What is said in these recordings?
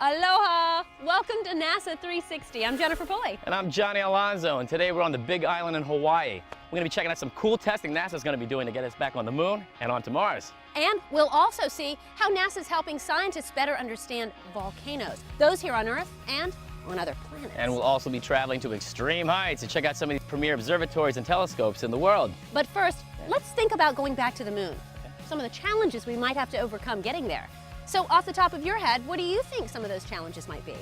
Aloha! Welcome to NASA 360. I'm Jennifer Pulley. And I'm Johnny Alonso, and today we're on the Big Island in Hawaii. We're going to be checking out some cool testing NASA's going to be doing to get us back on the moon and onto Mars. And we'll also see how NASA's helping scientists better understand volcanoes, those here on Earth and on other planets. And we'll also be traveling to extreme heights to check out some of these premier observatories and telescopes in the world. But first, let's think about going back to the moon. Some of the challenges we might have to overcome getting there. So off the top of your head, what do you think some of those challenges might be?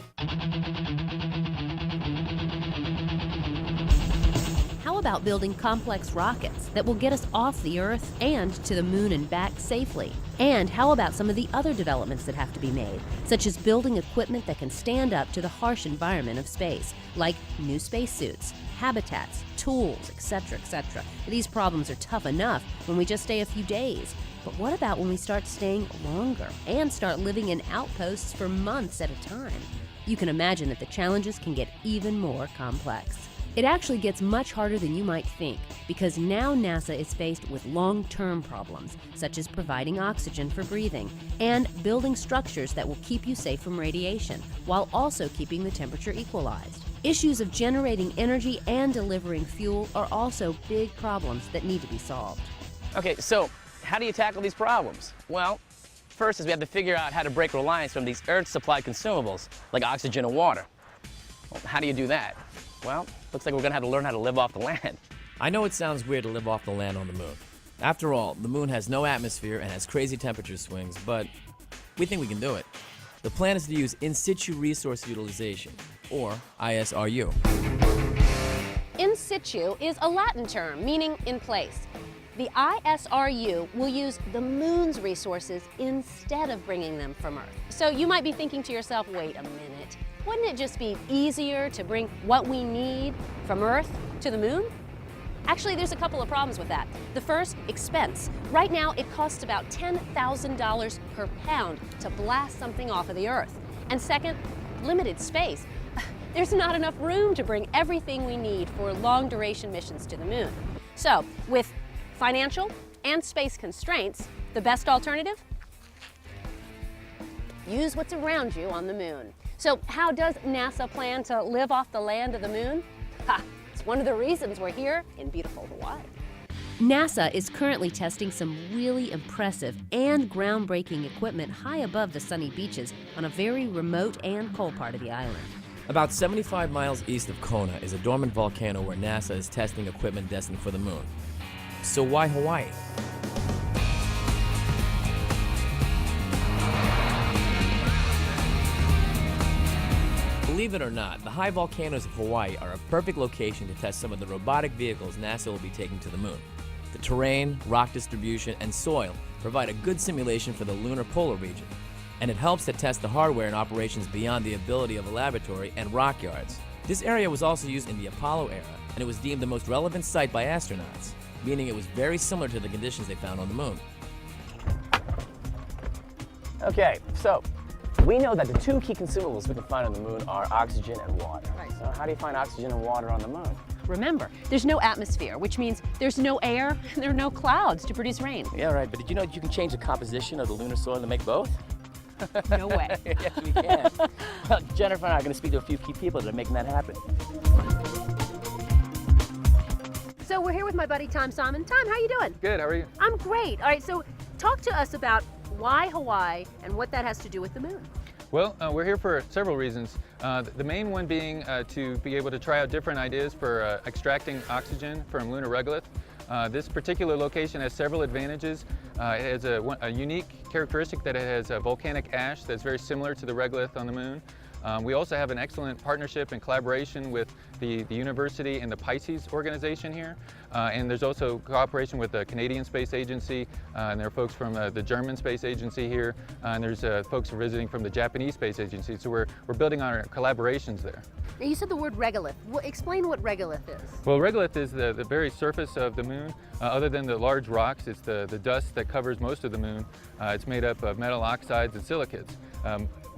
How about building complex rockets that will get us off the Earth and to the moon and back safely? And how about some of the other developments that have to be made, such as building equipment that can stand up to the harsh environment of space, like new spacesuits, habitats, tools, etc., etc. These problems are tough enough when we just stay a few days. But what about when we start staying longer and start living in outposts for months at a time? You can imagine that the challenges can get even more complex. It actually gets much harder than you might think, because now NASA is faced with long-term problems, such as providing oxygen for breathing and building structures that will keep you safe from radiation, while also keeping the temperature equalized. Issues of generating energy and delivering fuel are also big problems that need to be solved. Okay, so how do you tackle these problems? Well, first is we have to figure out how to break reliance from these Earth-supplied consumables, like oxygen and water. Well, how do you do that? Well, looks like we're going to have to learn how to live off the land. I know it sounds weird to live off the land on the moon. After all, the moon has no atmosphere and has crazy temperature swings, but we think we can do it. The plan is to use in situ resource utilization, or ISRU. In situ is a Latin term meaning in place. The ISRU will use the moon's resources instead of bringing them from Earth. So you might be thinking to yourself, wait a minute, wouldn't it just be easier to bring what we need from Earth to the moon? Actually, there's a couple of problems with that. The first, expense. Right now, it costs about $10,000 per pound to blast something off of the Earth. And second, limited space. There's not enough room to bring everything we need for long-duration missions to the moon. So, with financial and space constraints, the best alternative? Use what's around you on the moon. So how does NASA plan to live off the land of the moon? It's one of the reasons we're here in beautiful Hawaii. NASA is currently testing some really impressive and groundbreaking equipment high above the sunny beaches on a very remote and cold part of the island. About 75 miles east of Kona is a dormant volcano where NASA is testing equipment destined for the moon. So why Hawaii? Believe it or not, the high volcanoes of Hawaii are a perfect location to test some of the robotic vehicles NASA will be taking to the moon. The terrain, rock distribution, and soil provide a good simulation for the lunar polar region, and it helps to test the hardware and operations beyond the ability of a laboratory and rock yards. This area was also used in the Apollo era, and it was deemed the most relevant site by astronauts, meaning it was very similar to the conditions they found on the moon. Okay, so we know that the two key consumables we can find on the moon are oxygen and water. Right. So how do you find oxygen and water on the moon? Remember, there's no atmosphere, which means there's no air and there are no clouds to produce rain. Yeah, right, but did you know that you can change the composition of the lunar soil to make both? No way. Yes, we can. Well, Jennifer and I are going to speak to a few key people that are making that happen. So we're here with my buddy Tom Simon. Tom, how you doing? Good, how are you? I'm great. All right, so talk to us about why Hawaii and what that has to do with the moon. Well, we're here for several reasons. The main one being to be able to try out different ideas for extracting oxygen from lunar regolith. This particular location has several advantages. It has a unique characteristic that it has volcanic ash that's very similar to the regolith on the moon. We also have an excellent partnership and collaboration with the university and the Pisces organization here. And there's also cooperation with the Canadian Space Agency, and there are folks from the German Space Agency here, and there's folks visiting from the Japanese Space Agency. So we're building on our collaborations there. Now you said the word regolith. Explain what regolith is. Well, regolith is the very surface of the moon. Other than the large rocks, it's the dust that covers most of the moon. It's made up of metal oxides and silicates.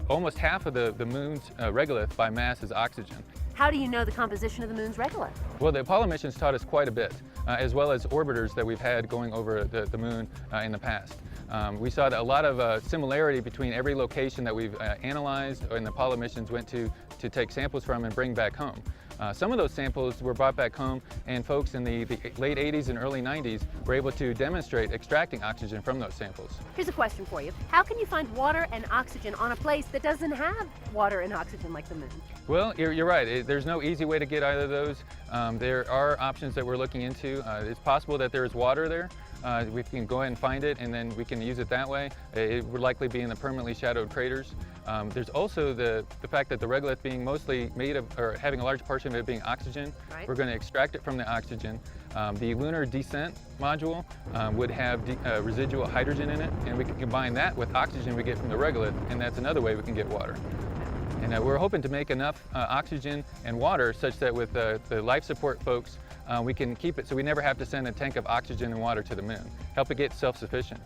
Almost half of the moon's regolith by mass is oxygen. How do you know the composition of the moon's regolith? Well, the Apollo missions taught us quite a bit, as well as orbiters that we've had going over the moon in the past. We saw a lot of similarity between every location that we've analyzed and the Apollo missions went to take samples from and bring back home. Some of those samples were brought back home, and folks in the late 80s and early 90s were able to demonstrate extracting oxygen from those samples. Here's a question for you. How can you find water and oxygen on a place that doesn't have water and oxygen like the moon? Well, you're right. There's no easy way to get either of those. There are options that we're looking into. It's possible that there is water there. We can go ahead and find it, and then we can use it that way. It would likely be in the permanently shadowed craters. There's also the fact that the regolith being mostly made of, or having a large portion of it being oxygen, right. We're going to extract it from the oxygen. The lunar descent module would have residual hydrogen in it, and we can combine that with oxygen we get from the regolith, and that's another way we can get water. And we're hoping to make enough oxygen and water such that with the life support folks, we can keep it so we never have to send a tank of oxygen and water to the moon. Help it get self-sufficient.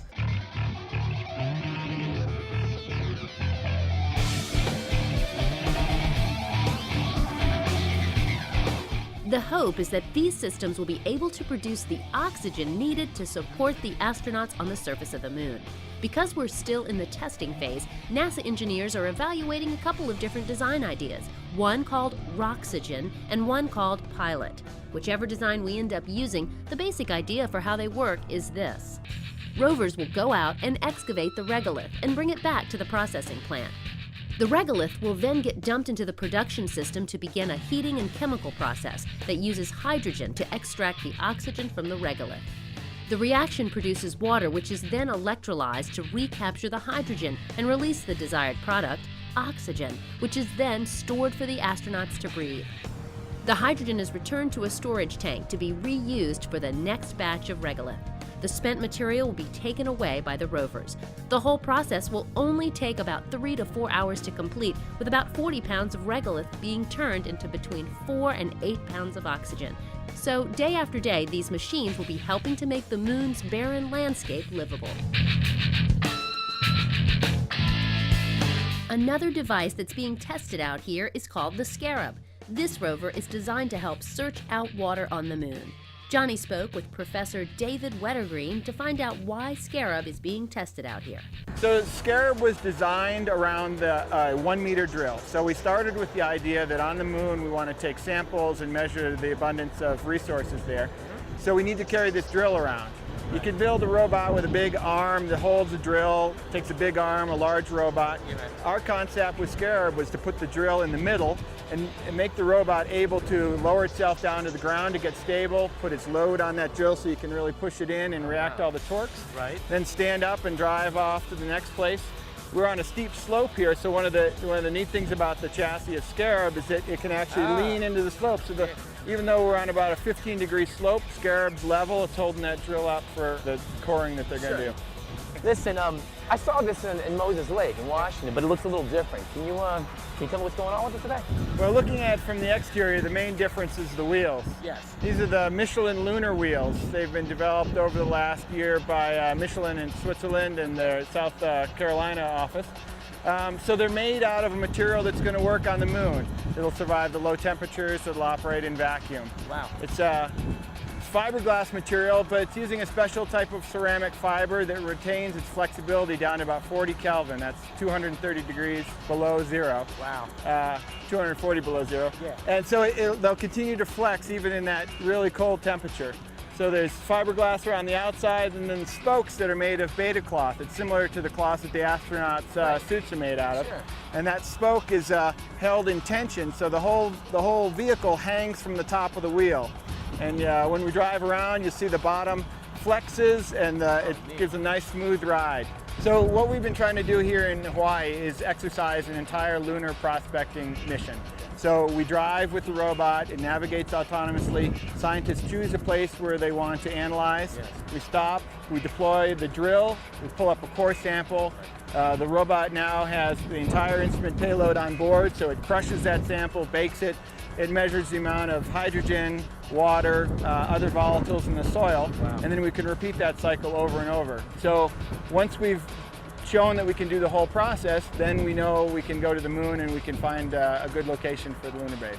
The hope is that these systems will be able to produce the oxygen needed to support the astronauts on the surface of the moon. Because we're still in the testing phase, NASA engineers are evaluating a couple of different design ideas, one called Roxygen and one called Pilot. Whichever design we end up using, the basic idea for how they work is this. Rovers will go out and excavate the regolith and bring it back to the processing plant. The regolith will then get dumped into the production system to begin a heating and chemical process that uses hydrogen to extract the oxygen from the regolith. The reaction produces water, which is then electrolyzed to recapture the hydrogen and release the desired product, oxygen, which is then stored for the astronauts to breathe. The hydrogen is returned to a storage tank to be reused for the next batch of regolith. The spent material will be taken away by the rovers. The whole process will only take about 3 to 4 hours to complete, with about 40 pounds of regolith being turned into between 4 and 8 pounds of oxygen. So day after day, these machines will be helping to make the moon's barren landscape livable. Another device that's being tested out here is called the Scarab. This rover is designed to help search out water on the moon. Johnny spoke with Professor David Wettergreen to find out why Scarab is being tested out here. So Scarab was designed around the 1 meter drill. So we started with the idea that on the moon we want to take samples and measure the abundance of resources there. So we need to carry this drill around. You can build a robot with a big arm that holds a drill, takes a big arm, a large robot. Our concept with Scarab was to put the drill in the middle and make the robot able to lower itself down to the ground to get stable, put its load on that drill so you can really push it in and react all the torques. Right. Then stand up and drive off to the next place. We're on a steep slope here, so one of the neat things about the chassis of Scarab is that it can actually lean into the slope. So even though we're on about a 15-degree slope, Scarab's level, it's holding that drill up for the coring that they're going to do. Listen, I saw this in Moses Lake in Washington, but it looks a little different. Can you tell me what's going on with it today? Well, looking at it from the exterior, the main difference is the wheels. Yes. These are the Michelin lunar wheels. They've been developed over the last year by Michelin in Switzerland and their South Carolina office. So they're made out of a material that's going to work on the moon. It'll survive the low temperatures, it'll operate in vacuum. Wow. It's fiberglass material, but it's using a special type of ceramic fiber that retains its flexibility down to about 40 Kelvin. That's 230 degrees below zero. Wow. 240 below zero. Yeah. And so they'll continue to flex even in that really cold temperature. So there's fiberglass around the outside, and then spokes that are made of beta cloth. It's similar to the cloth that the astronauts' suits are made out of. Sure. And that spoke is held in tension, so the whole vehicle hangs from the top of the wheel. And when we drive around, you'll see the bottom flexes, and it gives a nice smooth ride. So what we've been trying to do here in Hawaii is exercise an entire lunar prospecting mission. So we drive with the robot, it navigates autonomously. Scientists choose a place where they want to analyze. Yes. We stop, we deploy the drill, we pull up a core sample. The robot now has the entire instrument payload on board, so it crushes that sample, bakes it. It measures the amount of hydrogen, water, other volatiles in the soil, and then we can repeat that cycle over and over. So once we've shown that we can do the whole process, then we know we can go to the moon and we can find a good location for the lunar base.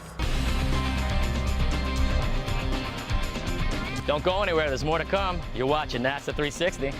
Don't go anywhere, there's more to come. You're watching NASA 360.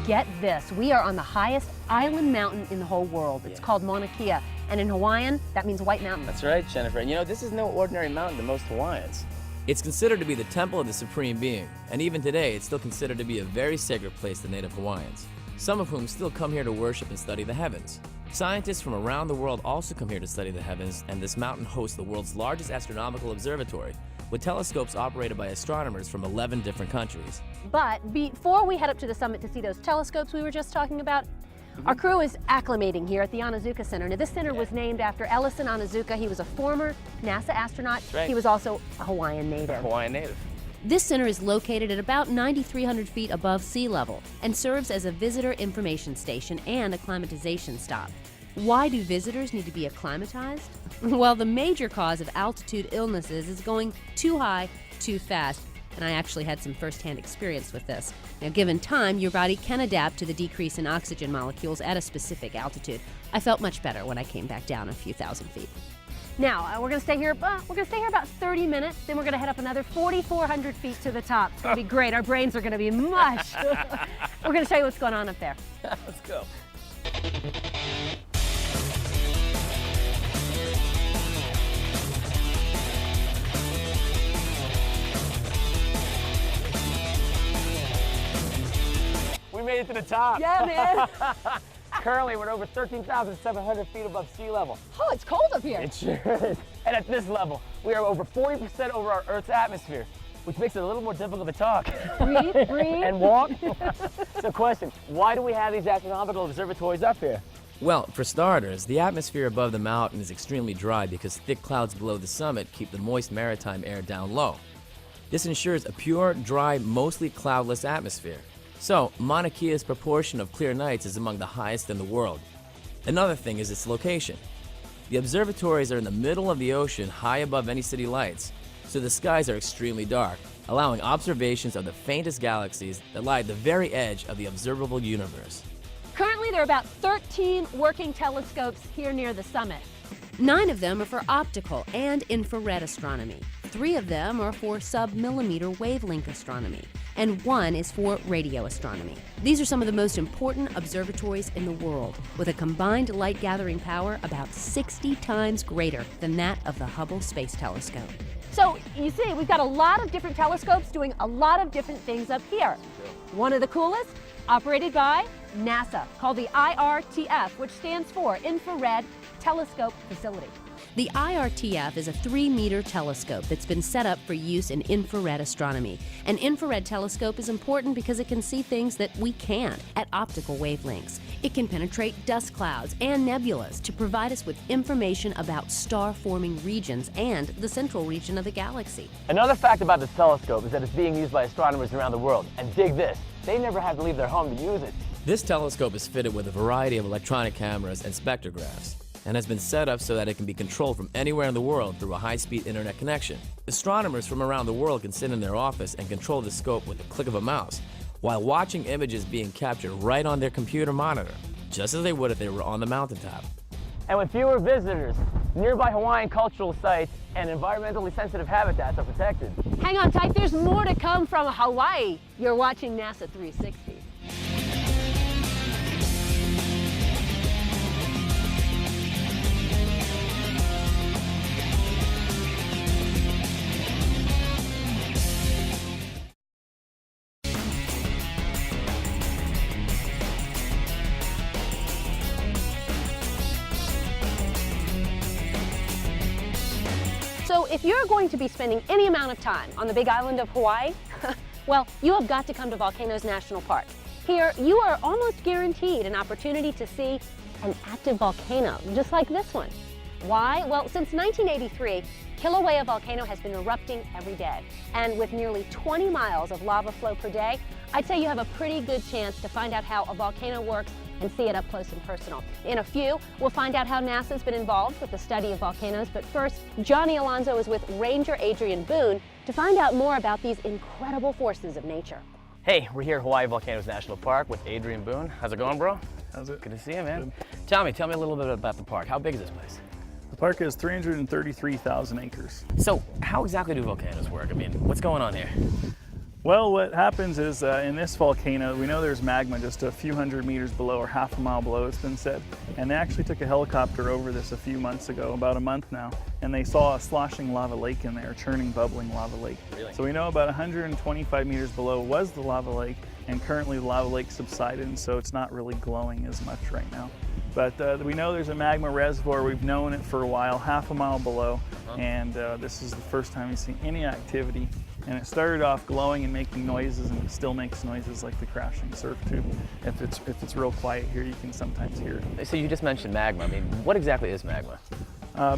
get this. We are on the highest island mountain in the whole world. It's called Mauna Kea, and in Hawaiian, that means White Mountain. That's right, Jennifer. And you know, this is no ordinary mountain to most Hawaiians. It's considered to be the temple of the Supreme Being, and even today it's still considered to be a very sacred place to Native Hawaiians, some of whom still come here to worship and study the heavens. Scientists from around the world also come here to study the heavens, and this mountain hosts the world's largest astronomical observatory, with telescopes operated by astronomers from 11 different countries. But before we head up to the summit to see those telescopes we were just talking about, our crew is acclimating here at the Onizuka Center. Now, this center was named after Ellison Onizuka. He was a former NASA astronaut. Right. He was also a Hawaiian native. Hawaiian native. This center is located at about 9,300 feet above sea level and serves as a visitor information station and acclimatization stop. Why do visitors need to be acclimatized? Well, the major cause of altitude illnesses is going too high, too fast. And I actually had some first-hand experience with this. Now, given time, your body can adapt to the decrease in oxygen molecules at a specific altitude. I felt much better when I came back down a few thousand feet. Now, we're going to stay here. About 30 minutes. Then we're going to head up another 4,400 feet to the top. It's going to be great. Our brains are going to be mush. We're going to show you what's going on up there. Let's go. We made it to the top. Yeah, man. Currently, we're over 13,700 feet above sea level. Oh, it's cold up here. It sure is. And at this level, we are over 40% over our Earth's atmosphere, which makes it a little more difficult to talk. Breathe. And walk. So question, why do we have these astronomical observatories up here? Well, for starters, the atmosphere above the mountain is extremely dry because thick clouds below the summit keep the moist maritime air down low. This ensures a pure, dry, mostly cloudless atmosphere. So, Mauna Kea's proportion of clear nights is among the highest in the world. Another thing is its location. The observatories are in the middle of the ocean, high above any city lights, so the skies are extremely dark, allowing observations of the faintest galaxies that lie at the very edge of the observable universe. Currently, there are about 13 working telescopes here near the summit. 9 of them are for optical and infrared astronomy. 3 of them are for sub-millimeter wavelength astronomy, and 1 is for radio astronomy. These are some of the most important observatories in the world, with a combined light gathering power about 60 times greater than that of the Hubble Space Telescope. So you see, we've got a lot of different telescopes doing a lot of different things up here. One of the coolest, operated by NASA, called the IRTF, which stands for Infrared Telescope Facility. The IRTF is a 3-meter telescope that's been set up for use in infrared astronomy. An infrared telescope is important because it can see things that we can't at optical wavelengths. It can penetrate dust clouds and nebulas to provide us with information about star-forming regions and the central region of the galaxy. Another fact about this telescope is that it's being used by astronomers around the world. And dig this, they never have to leave their home to use it. This telescope is fitted with a variety of electronic cameras and spectrographs, and has been set up so that it can be controlled from anywhere in the world through a high-speed internet connection. Astronomers from around the world can sit in their office and control the scope with the click of a mouse, while watching images being captured right on their computer monitor, just as they would if they were on the mountaintop. And with fewer visitors, nearby Hawaiian cultural sites and environmentally sensitive habitats are protected. Hang on tight, there's more to come from Hawaii. You're watching NASA 360. So if you're going to be spending any amount of time on the big island of Hawaii, well, you have got to come to Volcanoes National Park. Here, you are almost guaranteed an opportunity to see an active volcano, just like this one. Why? Well, since 1983, Kilauea volcano has been erupting every day. And with nearly 20 miles of lava flow per day, I'd say you have a pretty good chance to find out how a volcano works and see it up close and personal. In a few, we'll find out how NASA's been involved with the study of volcanoes, but first, Johnny Alonso is with Ranger Adrian Boone to find out more about these incredible forces of nature. Hey, we're here at Hawaii Volcanoes National Park with Adrian Boone. How's it going, bro? How's it? Good to see you, man. Good. Tell me a little bit about the park. How big is this place? The park is 333,000 acres. So, how exactly do volcanoes work? I mean, what's going on here? Well, what happens is in this volcano, we know there's magma just a few hundred meters below, or half a mile below, it's been said. And they actually took a helicopter over this a few months ago, about a month now, and they saw a sloshing lava lake in there, a churning, bubbling lava lake. Really? So we know about 125 meters below was the lava lake, and currently the lava lake subsided, and so it's not really glowing as much right now. But we know there's a magma reservoir. We've known it for a while, half a mile below, and this is the first time we've seen any activity. And it started off glowing and making noises, and it still makes noises like the crashing surf tube. If it's real quiet here, you can sometimes hear it. So you just mentioned magma. I mean, what exactly is magma?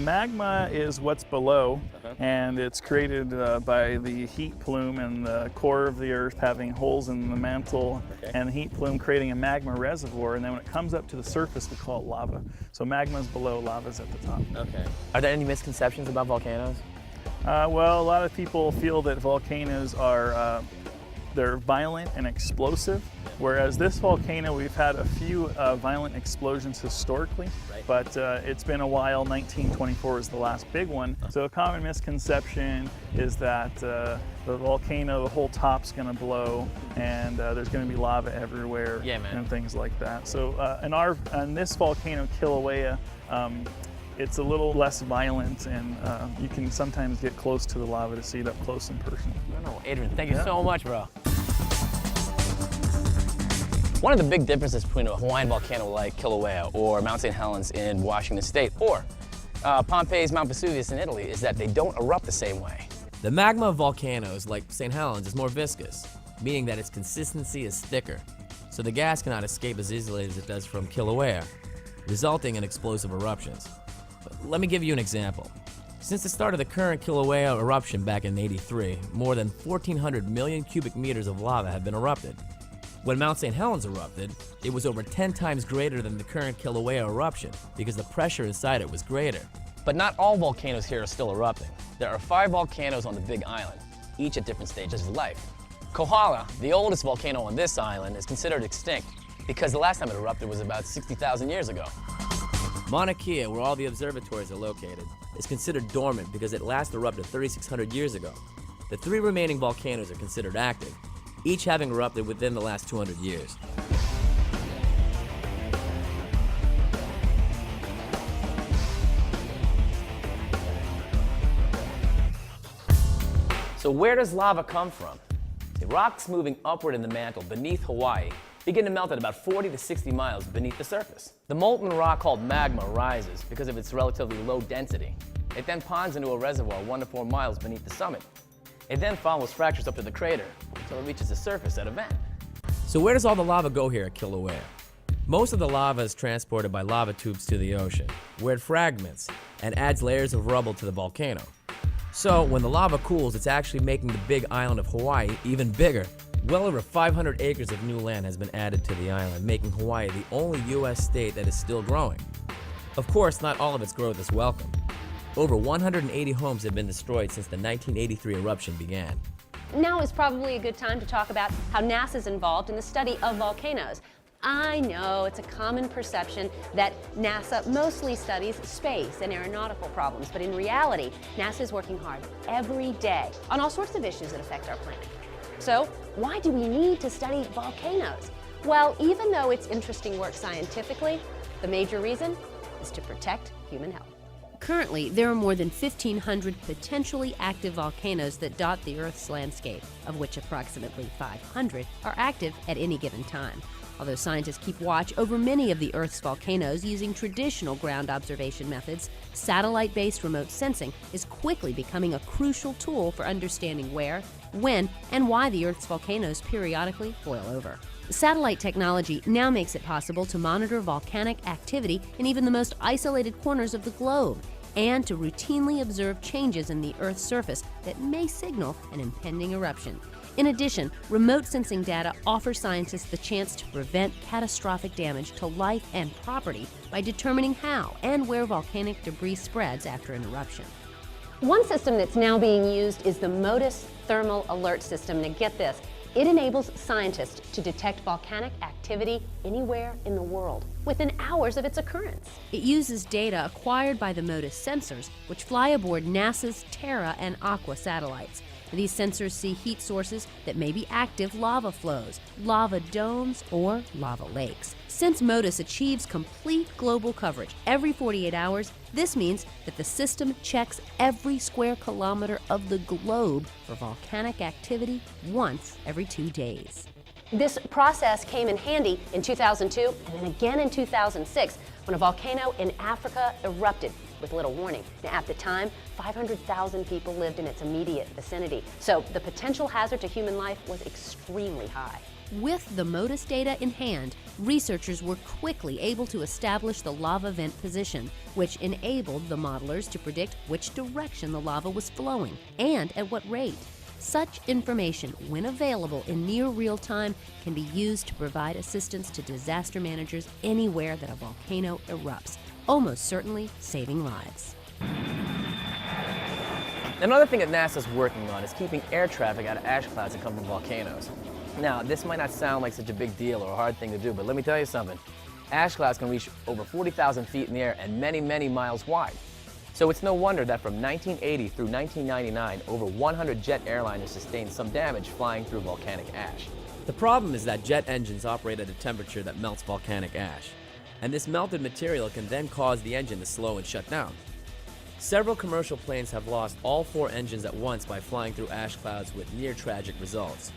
Magma is what's below, and it's created by the heat plume and the core of the Earth having holes in the mantle, and the heat plume creating a magma reservoir, and then when it comes up to the surface, we call it lava. So magma's below, lava's at the top. Okay. Are there any misconceptions about volcanoes? Well, a lot of people feel that volcanoes are they're violent and explosive, whereas this volcano, we've had a few violent explosions historically, but it's been a while. 1924 was the last big one. So a common misconception is that the volcano, the whole top's gonna blow, and there's gonna be lava everywhere, and things like that. So in this volcano, Kilauea, it's a little less violent, and you can sometimes get close to the lava to see it up close and personal. No, Adrian, thank you so much, bro. One of the big differences between a Hawaiian volcano like Kilauea or Mount St. Helens in Washington State or Pompeii's Mount Vesuvius in Italy is that they don't erupt the same way. The magma of volcanoes like St. Helens is more viscous, meaning that its consistency is thicker, so the gas cannot escape as easily as it does from Kilauea, resulting in explosive eruptions. Let me give you an example. Since the start of the current Kilauea eruption back in '83, more than 1,400 million cubic meters of lava have been erupted. When Mount St. Helens erupted, it was over 10 times greater than the current Kilauea eruption because the pressure inside it was greater. But not all volcanoes here are still erupting. There are 5 volcanoes on the Big Island, each at different stages of life. Kohala, the oldest volcano on this island, is considered extinct because the last time it erupted was about 60,000 years ago. Mauna Kea, where all the observatories are located, is considered dormant because it last erupted 3,600 years ago. The 3 remaining volcanoes are considered active, each having erupted within the last 200 years. So where does lava come from? The rocks moving upward in the mantle beneath Hawaii begin to melt at about 40 to 60 miles beneath the surface. The molten rock called magma rises because of its relatively low density. It then ponds into a reservoir 1 to 4 miles beneath the summit. It then follows fractures up to the crater until it reaches the surface at a vent. So where does all the lava go here at Kilauea? Most of the lava is transported by lava tubes to the ocean, where it fragments and adds layers of rubble to the volcano. So when the lava cools, it's actually making the big island of Hawaii even bigger. Well over 500 acres of new land has been added to the island, making Hawaii the only U.S. state that is still growing. Of course, not all of its growth is welcome. Over 180 homes have been destroyed since the 1983 eruption began. Now is probably a good time to talk about how NASA's involved in the study of volcanoes. I know it's a common perception that NASA mostly studies space and aeronautical problems, but in reality, NASA is working hard every day on all sorts of issues that affect our planet. So, why do we need to study volcanoes? Well, even though it's interesting work scientifically, the major reason is to protect human health. Currently, there are more than 1,500 potentially active volcanoes that dot the Earth's landscape, of which approximately 500 are active at any given time. Although scientists keep watch over many of the Earth's volcanoes using traditional ground observation methods, satellite-based remote sensing is quickly becoming a crucial tool for understanding where, when, and why the Earth's volcanoes periodically boil over. Satellite technology now makes it possible to monitor volcanic activity in even the most isolated corners of the globe, and to routinely observe changes in the Earth's surface that may signal an impending eruption. In addition, remote sensing data offers scientists the chance to prevent catastrophic damage to life and property by determining how and where volcanic debris spreads after an eruption. One system that's now being used is the MODIS Thermal Alert System. Now get this, it enables scientists to detect volcanic activity anywhere in the world within hours of its occurrence. It uses data acquired by the MODIS sensors, which fly aboard NASA's Terra and Aqua satellites. These sensors see heat sources that may be active lava flows, lava domes, or lava lakes. Since MODIS achieves complete global coverage every 48 hours, this means that the system checks every square kilometer of the globe for volcanic activity once every 2 days. This process came in handy in 2002 and then again in 2006 when a volcano in Africa erupted with little warning. Now, at the time, 500,000 people lived in its immediate vicinity, so the potential hazard to human life was extremely high. With the MODIS data in hand, researchers were quickly able to establish the lava vent position, which enabled the modelers to predict which direction the lava was flowing and at what rate. Such information, when available in near real time, can be used to provide assistance to disaster managers anywhere that a volcano erupts, almost certainly saving lives. Another thing that NASA's working on is keeping air traffic out of ash clouds that come from volcanoes. Now, this might not sound like such a big deal or a hard thing to do, but let me tell you something. Ash clouds can reach over 40,000 feet in the air and many, many miles wide. So it's no wonder that from 1980 through 1999, over 100 jet airliners sustained some damage flying through volcanic ash. The problem is that jet engines operate at a temperature that melts volcanic ash, and this melted material can then cause the engine to slow and shut down. Several commercial planes have lost all 4 engines at once by flying through ash clouds with near tragic results.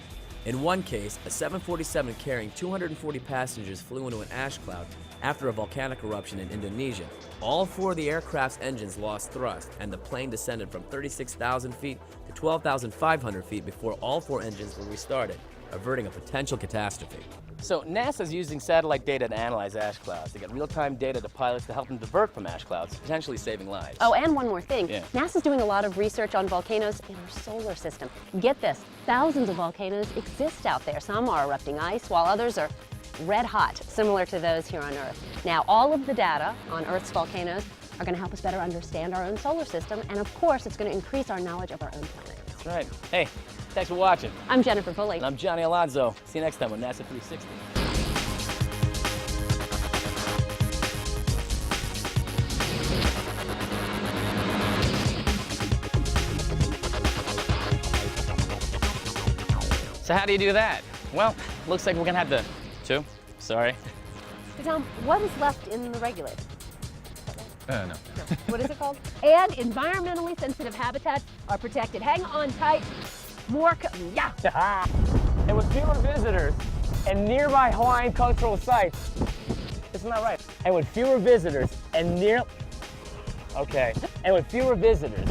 In one case, a 747 carrying 240 passengers flew into an ash cloud after a volcanic eruption in Indonesia. All 4 of the aircraft's engines lost thrust, and the plane descended from 36,000 feet to 12,500 feet before all 4 engines were restarted, averting a potential catastrophe. So NASA's using satellite data to analyze ash clouds to get real-time data to pilots to help them divert from ash clouds, potentially saving lives. Oh, and one more thing. Yeah. NASA's doing a lot of research on volcanoes in our solar system. Get this, thousands of volcanoes exist out there. Some are erupting ice, while others are red hot, similar to those here on Earth. Now, all of the data on Earth's volcanoes are going to help us better understand our own solar system, and of course, it's going to increase our knowledge of our own planet. That's right. Hey, thanks for watching. I'm Jennifer Pulley. And I'm Johnny Alonso. See you next time on NASA 360. So how do you do that? Well, looks like we're gonna have to, sorry. So Tom, what is left in the regulator? No. What is it called? And environmentally sensitive habitats are protected. Hang on tight. More, yeah. And with fewer visitors and nearby Hawaiian cultural sites, isn't that right? And with fewer visitors and and with fewer visitors.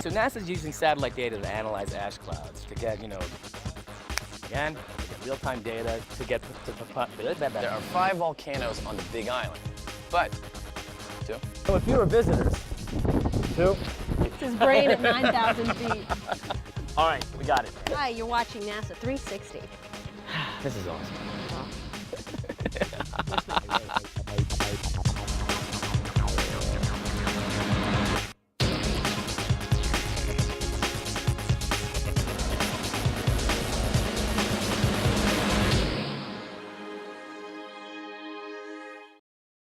So NASA's using satellite data to analyze ash clouds to get, again, real-time data to get there are 5 volcanoes on the Big Island, but 2. So with fewer visitors, 2. It's his brain at 9,000 feet. All right, we got it. Hi, you're watching NASA 360. This is awesome.